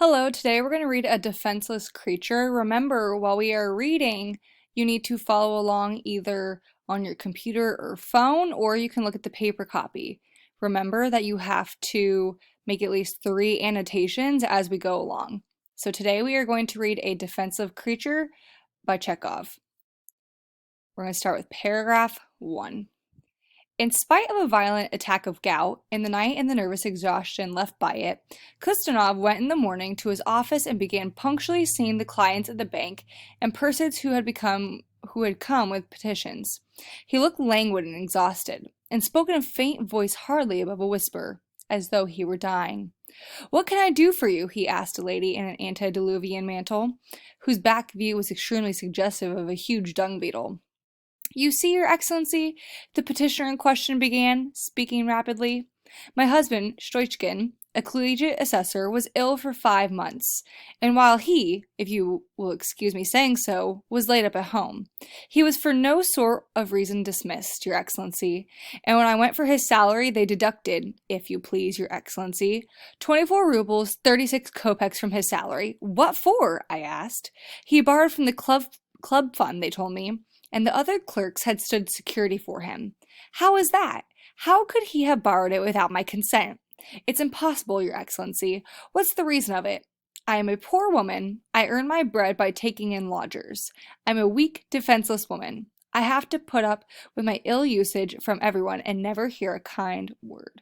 Hello, today we're going to read A Defenseless Creature. Remember, while we are reading, you need to follow along either on your computer or phone, or you can look at the paper copy. Remember that you have to make at least 3 annotations as we go along. So today we are going to read A Defensive Creature by Chekhov. We're going to start with paragraph 1. In spite of a violent attack of gout, in the night and the nervous exhaustion left by it, Kustanov went in the morning to his office and began punctually seeing the clients at the bank and persons who had come with petitions. He looked languid and exhausted, and spoke in a faint voice hardly above a whisper, as though he were dying. "What can I do for you?" he asked a lady in an antediluvian mantle, whose back view was extremely suggestive of a huge dung beetle. "You see, Your Excellency," the petitioner in question began, speaking rapidly, "my husband, Stoichkin, a collegiate assessor, was ill for 5 months, and while he, if you will excuse me saying so, was laid up at home, he was for no sort of reason dismissed, Your Excellency, and when I went for his salary they deducted, if you please, Your Excellency, 24 rubles 36 kopecks from his salary. 'What for?' I asked. 'He borrowed from the club fund,' they told me, and the other clerks had stood security for him. 'How is that? How could he have borrowed it without my consent? It's impossible, Your Excellency. What's the reason of it? I am a poor woman. I earn my bread by taking in lodgers. I'm a weak, defenseless woman. I have to put up with my ill usage from everyone and never hear a kind word.'"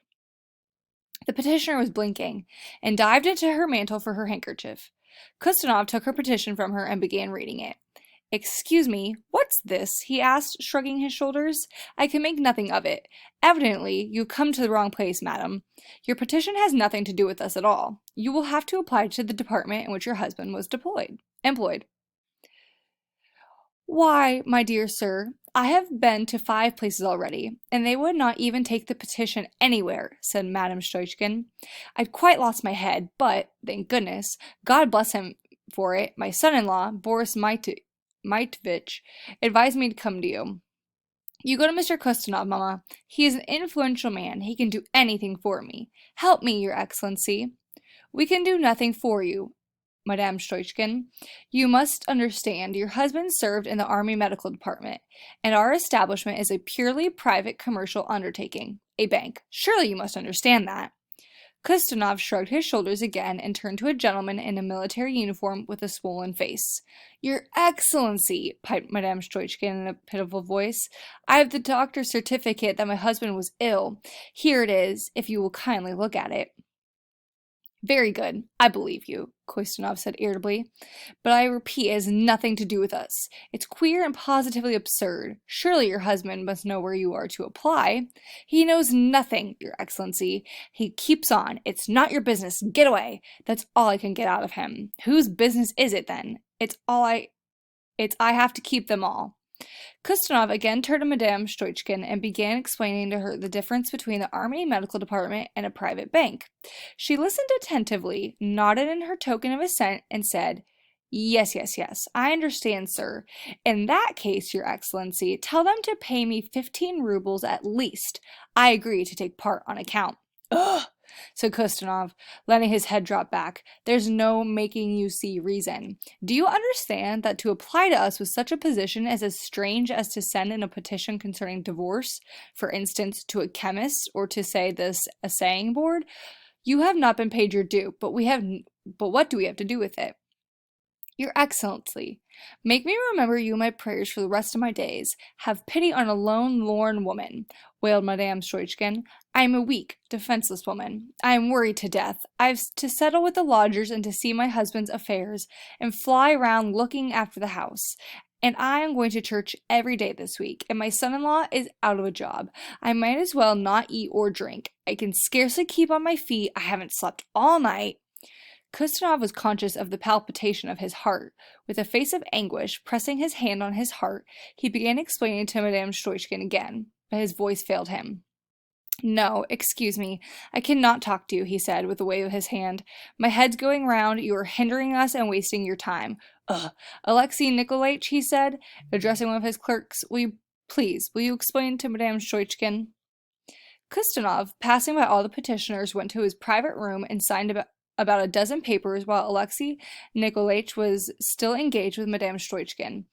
The petitioner was blinking, and dived into her mantle for her handkerchief. Kustanov took her petition from her and began reading it. "Excuse me, what's this?" he asked, shrugging his shoulders. "I can make nothing of it. Evidently, you've come to the wrong place, madam. Your petition has nothing to do with us at all. You will have to apply to the department in which your husband was employed." "Why, my dear sir, I have been to 5 places already, and they would not even take the petition anywhere," said Madame Stoichkin. "I'd quite lost my head, but, thank goodness, God bless him for it, my son-in-law, Boris Maitovich, advised me to come to you. You go to Mr. Kustanov, Mamma. He is an influential man. He can do anything for me. Help me, Your Excellency." "We can do nothing for you, Madame Stoichkin. You must understand, your husband served in the Army Medical Department, and our establishment is a purely private commercial undertaking, a bank. Surely you must understand that." Kustanov shrugged his shoulders again and turned to a gentleman in a military uniform with a swollen face. "Your Excellency," piped Madame Stoichkin in a pitiful voice, "I have the doctor's certificate that my husband was ill. Here it is, if you will kindly look at it." "Very good, I believe you," Kustanov said irritably. "But I repeat, it has nothing to do with us. It's queer and positively absurd. Surely your husband must know where you are to apply." "He knows nothing, Your Excellency. He keeps on. 'It's not your business. Get away.' That's all I can get out of him. Whose business is it then? It's I have to keep them all." Kustanov again turned to Madame Stoichkin and began explaining to her the difference between the Army Medical Department and a private bank. She listened attentively, nodded in her token of assent, and said, Yes, I understand, sir. In that case, Your Excellency, tell them to pay me 15 rubles at least. I agree to take part on account." "Ugh!" said Kustanov, letting his head drop back. "There's no making you see reason. Do you understand that to apply to us with such a position is as strange as to send in a petition concerning divorce, for instance, to a chemist, or to say this assaying board? You have not been paid your due, but what do we have to do with it?" "Your Excellency, make me remember you in my prayers for the rest of my days. Have pity on a lorn woman," wailed Madame Stoichkin. "I am a weak, defenseless woman. I am worried to death. I've to settle with the lodgers and to see my husband's affairs, and fly round looking after the house. And I am going to church every day this week, and my son-in-law is out of a job. I might as well not eat or drink. I can scarcely keep on my feet. I haven't slept all night." Kustanov was conscious of the palpitation of his heart. With a face of anguish, pressing his hand on his heart, he began explaining to Madame Stoichkin again, but his voice failed him. "No, excuse me, I cannot talk to you," he said, with a wave of his hand. "My head's going round, you are hindering us and wasting your time." "Ugh! Alexei Nikolaich," he said, addressing one of his clerks, will you explain to Madame Stoichkin?" Kustanov, passing by all the petitioners, went to his private room and signed about a dozen papers while Alexei Nikolaich was still engaged with Madame Stoichkin.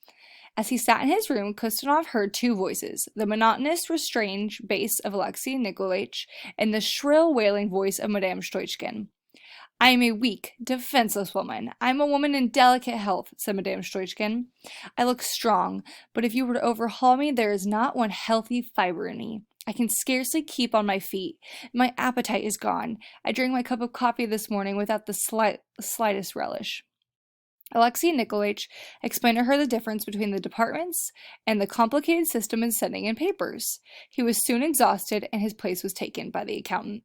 As he sat in his room, Kustanov heard two voices, the monotonous, restrained bass of Alexei Nikolaich and the shrill, wailing voice of Madame Stoichkin. "I am a weak, defenseless woman. I am a woman in delicate health," said Madame Stoichkin. "I look strong, but if you were to overhaul me, there is not one healthy fiber in me. I can scarcely keep on my feet. My appetite is gone. I drank my cup of coffee this morning without the slightest relish." Alexei Nikolaich explained to her the difference between the departments and the complicated system in sending in papers. He was soon exhausted, and his place was taken by the accountant.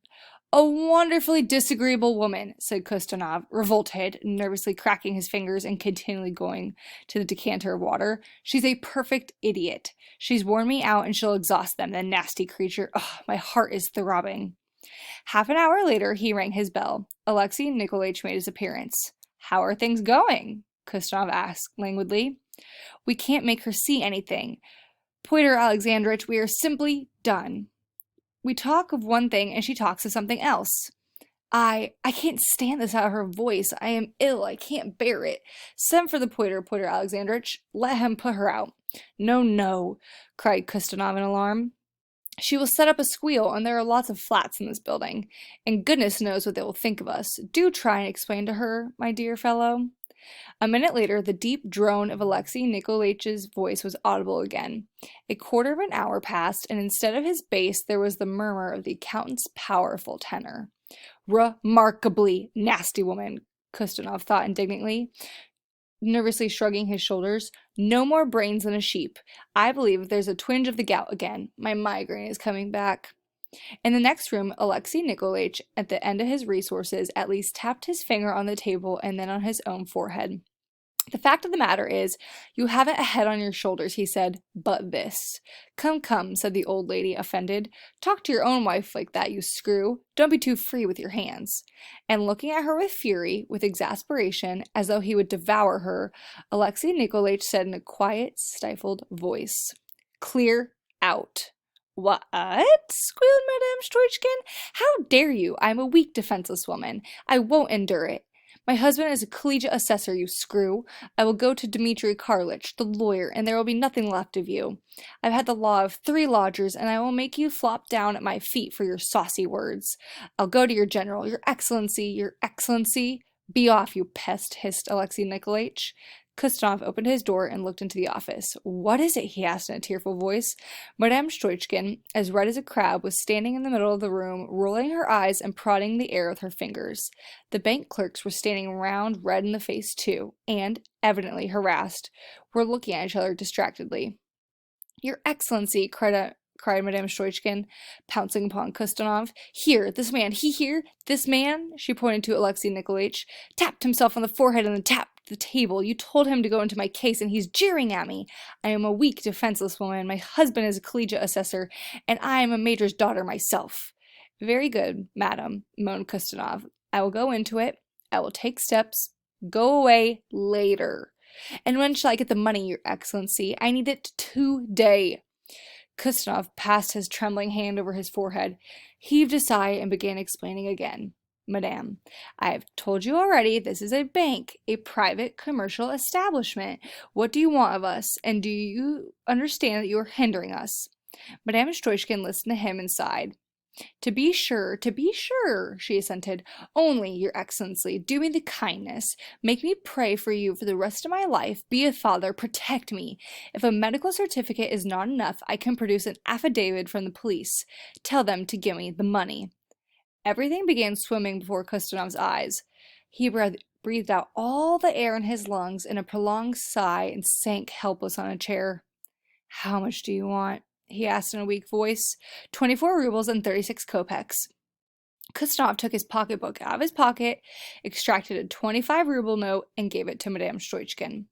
"A wonderfully disagreeable woman," said Kustanov, revolted, nervously cracking his fingers and continually going to the decanter of water. "She's a perfect idiot. She's worn me out, and she'll exhaust them, the nasty creature. Ugh, my heart is throbbing." Half an hour later, he rang his bell. Alexei Nikolaich made his appearance. "How are things going?" Kustanov asked languidly. "We can't make her see anything. Pyotr Alexandrovich, we are simply done. We talk of one thing and she talks of something else. I can't stand this out of her voice. I am ill. I can't bear it. Send for the Pyotr Alexandrovich. Let him put her out." "No, no," cried Kustanov in alarm. "She will set up a squeal, and there are lots of flats in this building. And goodness knows what they will think of us. Do try and explain to her, my dear fellow." A minute later, the deep drone of Alexei Nikolaich's voice was audible again. A quarter of an hour passed, and instead of his bass, there was the murmur of the accountant's powerful tenor. "Remarkably nasty woman," Kustanov thought indignantly, nervously shrugging his shoulders. "No more brains than a sheep. I believe there's a twinge of the gout again. My migraine is coming back." In the next room, Alexei Nikolaich, at the end of his resources, at least tapped his finger on the table and then on his own forehead. "The fact of the matter is, you haven't a head on your shoulders," he said, "but this." "Come, come," said the old lady, offended. "Talk to your own wife like that, you screw. Don't be too free with your hands." And looking at her with fury, with exasperation, as though he would devour her, Alexei Nikolaich said in a quiet, stifled voice, "Clear out." "What?" squealed Madame Stoichkin. "How dare you? I am a weak, defenseless woman. I won't endure it. My husband is a collegiate assessor, you screw. I will go to Dmitri Karlich, the lawyer, and there will be nothing left of you. I've had the law of 3 lodgers, and I will make you flop down at my feet for your saucy words. I'll go to your general. Your Excellency, your Excellency." "Be off, you pest," hissed Alexei Nikolaich. Kustanov opened his door and looked into the office. "What is it?" he asked in a tearful voice. Madame Stoichkin, as red as a crab, was standing in the middle of the room, rolling her eyes and prodding the air with her fingers. The bank clerks were standing round, red in the face too, and, evidently harassed, were looking at each other distractedly. "Your Excellency," cried Madame Stoichkin, pouncing upon Kustanov. "Here, this man, this man," she pointed to Alexei Nikolaich, "tapped himself on the forehead and then tapped the table. You told him to go into my case, and he's jeering at me. I am a weak, defenseless woman. My husband is a collegiate assessor, and I am a major's daughter myself." "Very good, madam," moaned Kustanov. "I will go into it. I will take steps. Go away later." "And when shall I get the money, your Excellency? I need it today." Kustanov passed his trembling hand over his forehead, heaved a sigh, and began explaining again. "Madame, I have told you already, this is a bank, a private commercial establishment. What do you want of us, and do you understand that you are hindering us?" Madame Stoichkin listened to him and sighed. To be sure, she assented. "Only, your Excellency, do me the kindness. Make me pray for you for the rest of my life. Be a father. Protect me. If a medical certificate is not enough, I can produce an affidavit from the police. Tell them to give me the money." Everything began swimming before Kustanov's eyes. He breathed out all the air in his lungs in a prolonged sigh and sank helpless on a chair. "How much do you want?" he asked in a weak voice. 24 rubles and 36 kopecks. Kustanov took his pocketbook out of his pocket, extracted a 25-ruble note, and gave it to Madame Stoichkin.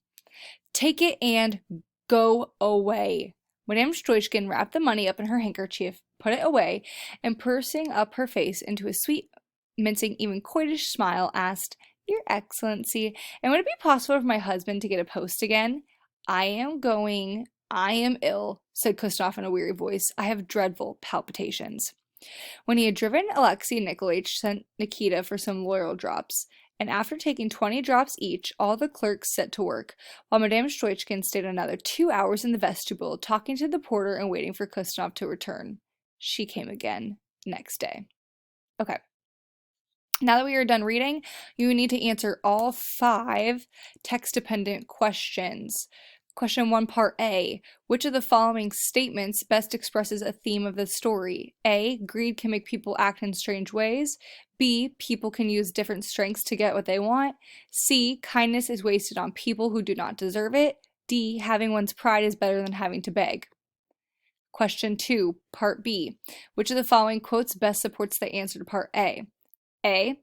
"Take it and go away." Madame Stoichkin wrapped the money up in her handkerchief, put it away, and pursing up her face into a sweet, mincing, even coquettish smile, asked, "Your Excellency, and would it be possible for my husband to get a post again?" I am ill," said Kustanov in a weary voice. "I have dreadful palpitations." When he had driven, Alexei Nikolaich sent Nikita for some loyal drops, and after taking 20 drops each, all the clerks set to work, while Madame Stoichkin stayed another 2 hours in the vestibule, talking to the porter and waiting for Kustanov to return. She came again next day. Okay. Now that we are done reading, you need to answer all 5 text-dependent questions. Question 1, Part A. Which of the following statements best expresses a theme of the story? A. Greed can make people act in strange ways. B. People can use different strengths to get what they want. C. Kindness is wasted on people who do not deserve it. D. Having one's pride is better than having to beg. Question 2, Part B. Which of the following quotes best supports the answer to Part A? A.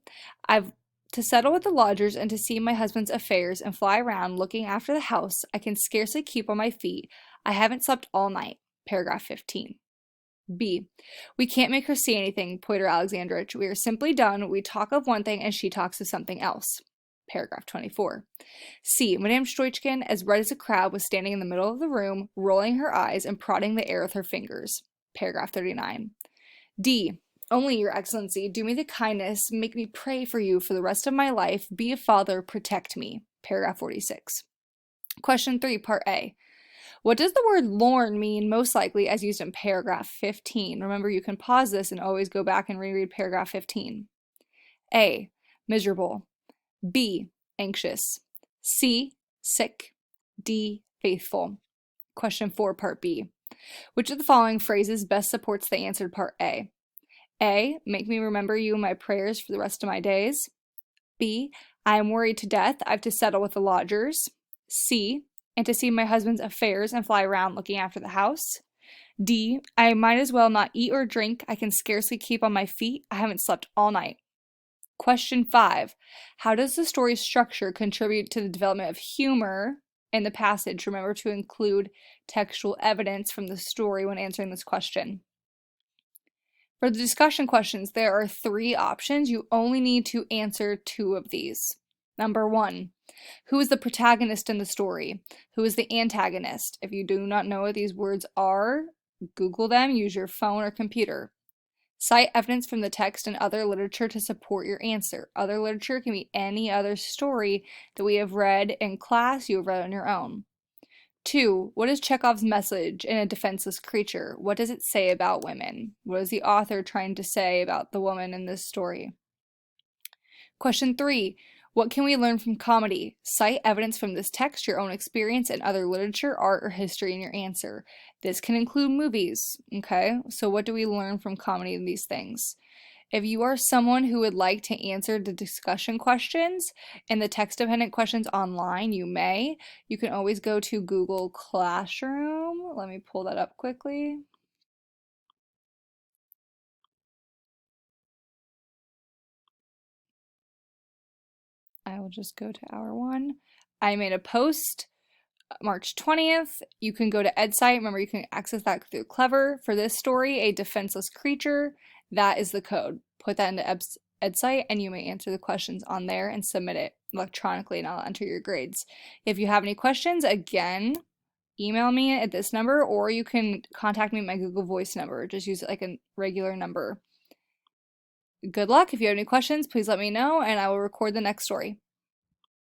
I've to settle with the lodgers and to see my husband's affairs and fly around looking after the house. I can scarcely keep on my feet. I haven't slept all night. Paragraph 15. B. We can't make her see anything, Pyotr Alexandrovich. We are simply done. We talk of one thing and she talks of something else. Paragraph 24. C. Madame Stoichkin, as red as a crab, was standing in the middle of the room, rolling her eyes and prodding the air with her fingers. Paragraph 39. D. Only, Your Excellency, do me the kindness, make me pray for you for the rest of my life, be a father, protect me. Paragraph 46. Question 3, Part A. What does the word lorn mean most likely as used in paragraph 15? Remember, you can pause this and always go back and reread paragraph 15. A. Miserable. B. Anxious. C. Sick. D. Faithful. Question 4, Part B. Which of the following phrases best supports the answer to Part A? A. Make me remember you in my prayers for the rest of my days. B. I am worried to death. I have to settle with the lodgers. C. And to see my husband's affairs and fly around looking after the house. D. I might as well not eat or drink. I can scarcely keep on my feet. I haven't slept all night. Question 5. How does the story's structure contribute to the development of humor in the passage? Remember to include textual evidence from the story when answering this question. For the discussion questions, there are 3 options. You only need to answer 2 of these. Number 1, who is the protagonist in the story? Who is the antagonist? If you do not know what these words are, Google them, use your phone or computer. Cite evidence from the text and other literature to support your answer. Other literature can be any other story that we have read in class, you have read on your own. 2. What is Chekhov's message in A Defenseless Creature? What does it say about women? What is the author trying to say about the woman in this story? Question 3. What can we learn from comedy? Cite evidence from this text, your own experience, and other literature, art, or history in your answer. This can include movies, okay? So what do we learn from comedy in these things? If you are someone who would like to answer the discussion questions and the text-dependent questions online, you may. You can always go to Google Classroom. Let me pull that up quickly. I will just go to hour 1. I made a post March 20th. You can go to EdSite. Remember, you can access that through Clever. For this story, A Defenseless Creature, that is the code. Put that into EdSite and you may answer the questions on there and submit it electronically and I'll enter your grades. If you have any questions, again, email me at this number or you can contact me at my Google Voice number. Just use it like a regular number. Good luck. If you have any questions, please let me know and I will record the next story.